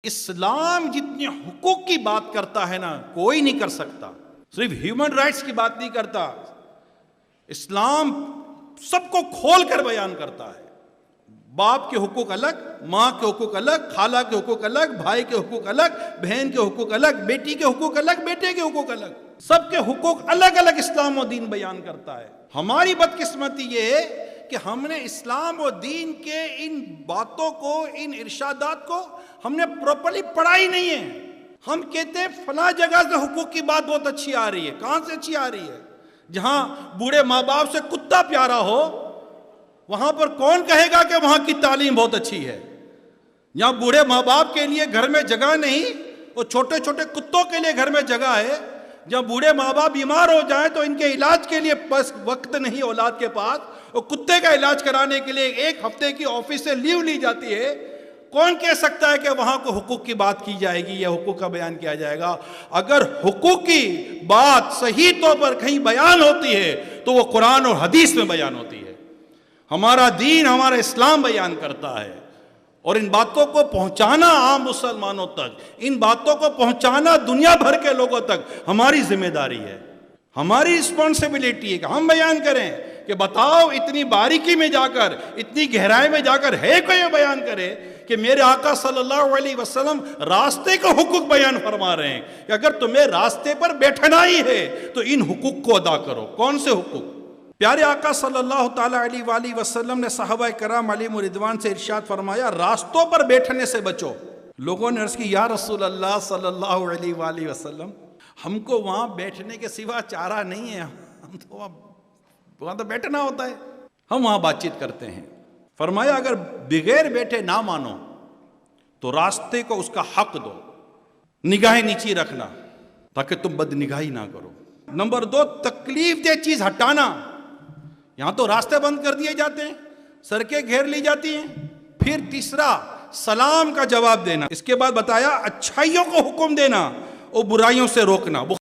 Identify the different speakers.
Speaker 1: اسلام جتنے حقوق کی بات کرتا ہے نا کوئی نہیں کر سکتا. صرف ہیومن رائٹس کی بات نہیں کرتا، اسلام سب کو کھول کر بیان کرتا ہے. باپ کے حقوق الگ، ماں کے حقوق الگ، خالہ کے حقوق الگ، بھائی کے حقوق الگ، بہن کے حقوق الگ، بیٹی کے حقوق الگ، بیٹے کے حقوق الگ، سب کے حقوق الگ الگ اسلام و دین بیان کرتا ہے. ہماری بدقسمتی یہ ہے کہ ہم نے اسلام و دین کے ان باتوں کو، ان ارشادات کو ہم نے پراپرلی پڑھا ہی نہیں ہے. ہم کہتے ہیں فلاں جگہ سے حقوق کی بات بہت اچھی آ رہی ہے. کہاں سے اچھی آ رہی ہے؟ جہاں بوڑھے ماں باپ سے کتا پیارا ہو وہاں پر کون کہے گا کہ وہاں کی تعلیم بہت اچھی ہے؟ جہاں بوڑھے ماں باپ کے لیے گھر میں جگہ نہیں اور چھوٹے چھوٹے کتوں کے لیے گھر میں جگہ ہے، جہاں بوڑھے ماں باپ بیمار ہو جائیں تو ان کے علاج کے لیے بس وقت نہیں اولاد کے پاس، اور کتے کا علاج کرانے کے لیے ایک ہفتے کی آفس سے لیو لی جاتی ہے، کون کہہ سکتا ہے کہ وہاں کو حقوق کی بات کی جائے گی یا حقوق کا بیان کیا جائے گا؟ اگر حقوق کی بات صحیح طور پر کہیں بیان ہوتی ہے تو وہ قرآن اور حدیث میں بیان ہوتی ہے. ہمارا دین، ہمارا اسلام بیان کرتا ہے، اور ان باتوں کو پہنچانا عام مسلمانوں تک، ان باتوں کو پہنچانا دنیا بھر کے لوگوں تک ہماری ذمہ داری ہے، ہماری رسپانسبلٹی ہے کہ ہم بیان کریں کہ بتاؤ اتنی باریکی میں جا کر، اتنی گہرائی میں جا کر ہے کوئی بیان کرے کہ میرے آقا صلی اللہ علیہ وسلم راستے کا حقوق بیان فرما رہے ہیں کہ اگر تمہیں راستے پر بیٹھنا ہی ہے تو ان حقوق کو ادا کرو. کون سے حقوق؟ پیارے آقا صلی اللہ تعالیٰ علیہ وآلہ وسلم نے صحابہ کرام علیہم رضوان سے ارشاد فرمایا راستوں پر بیٹھنے سے بچو. لوگوں نے عرض کی یا رسول اللہ صلی اللہ علیہ وآلہ وسلم ہم کو وہاں بیٹھنے کے سوا چارہ نہیں ہے، ہم تو وہاں تو بیٹھنا ہوتا ہے، ہم وہاں بات چیت کرتے ہیں. فرمایا اگر بغیر بیٹھے نہ مانو تو راستے کو اس کا حق دو، نگاہیں نیچی رکھنا تاکہ تم بد نگاہی نہ کرو. نمبر 2 تکلیف دہ چیز ہٹانا. یہاں تو راستے بند کر دیے جاتے ہیں، سڑکیں گھیر لی جاتی ہیں. پھر تیسرا سلام کا جواب دینا. اس کے بعد بتایا اچھائیوں کو حکم دینا اور برائیوں سے روکنا.